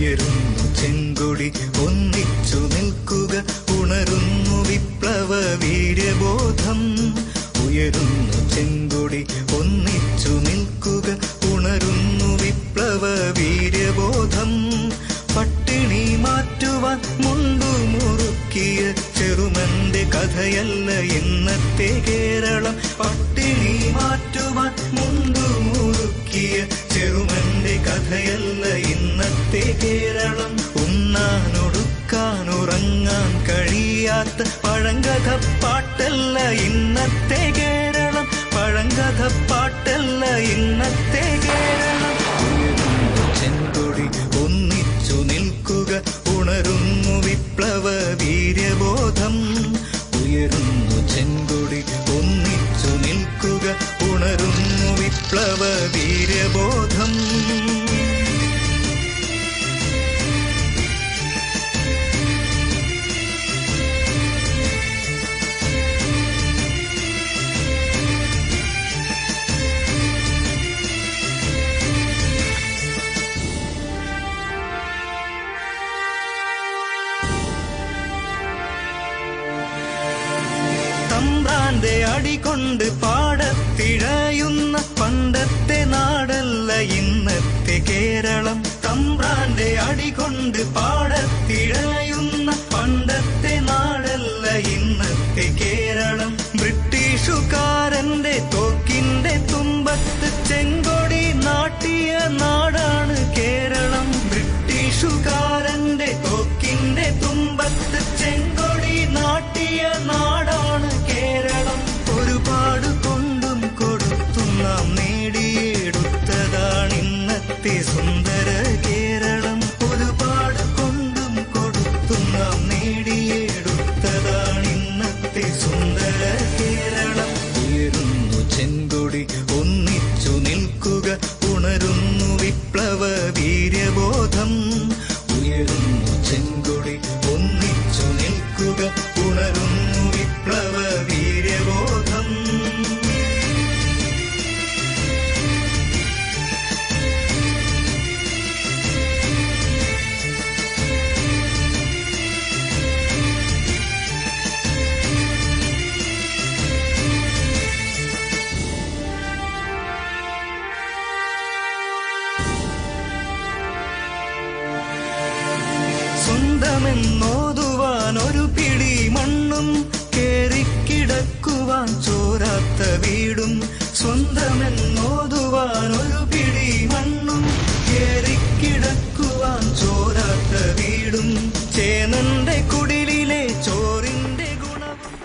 ഉയരുന്നു ചെങ്കൊടി ഒന്നിച്ചു നിൽക്കുക ഉണരുന്നു വിപ്ലവ വീര്യബോധം ഉയരുന്നു ചെങ്കൊടി ഒന്നിച്ചു നിൽക്കുക ഉണരുന്നു വിപ്ലവ വീര്യബോധം പട്ടിണി മാറ്റുവാൻ മുണ്ടു മുറുക്കിയ ചെറുമന്റെ കഥയല്ല ഇന്നത്തെ കേരളം പട്ടിണി മാറ്റുവാൻ മുണ്ടു മുറുക്കിയ ചെറുമന്റെ കഥയല്ല ഇന്നത്തെ കേരളം ഉണ്ണാനൊടുക്കാനുറങ്ങാൻ കഴിയാത്ത പഴങ്കഥ പാട്ടല്ല ഇന്നത്തെ കേരളം പഴങ്കഥ പാട്ടല്ല ഇന്നത്തെ കേരളം ഉയരുന്നു ചെങ്കൊടി ഒന്നിച്ചു നിൽക്കുക ഉണരുന്നു വിപ്ലവ വീര്യബോധം ഉയരുന്നു ചെങ്കൊടി ഒന്നിച്ചു നിൽക്കുക ഉണരുന്നു വിപ്ലവ വീര്യബോധം തമ്പ്രാന്റെ അടികൊണ്ട് പാടത്തിഴയുന്ന പണ്ടത്തെ നാടല്ല ഇന്നത്തെ കേരളം തമ്പ്രാന്റെ അടികൊണ്ട് പാടത്തിഴയുന്ന പണ്ടത്തെ നാടല്ല ഇന്നത്തെ കേരളം ബ്രിട്ടീഷുകാരന്റെ തോക്കിന്റെ തുമ്പത്ത് ചെങ്കൊടി നാട്ടിയ നാടാണ് കേരളം ബ്രിട്ടീഷുകാരന്റെ തോക്കിന്റെ തുമ്പത്ത് ചെങ്കൊടി നാട്ടിയ നാടാണ് കേരളം ഒരുപാട് കൊണ്ടും കൊടുത്തും നാം നേടിയെടുത്തതാണ് ഇന്നത്തെ സുന്ദര കേരളം ഒരുപാട് കൊണ്ടും കൊടുത്തും നാം നേടിയെടുത്തതാണ് ഇന്നത്തെ സുന്ദര കേരളം ഉയരുന്നു ചെങ്കൊടി ഒന്നിച്ചു നിൽക്കുക ഉണരുന്നു വിപ്ലവ വീര്യബോധം ഉയരുന്നു ചെങ്കൊടി ഒന്നിച്ചു നിൽക്കുക ഉണരുന്നു വിപ്ലവ വീര്യബോധം സ്വന്തമെന്നോതുവാൻ ഒരു പിടി മണ്ണും കേറിക്കിടക്കുവാൻ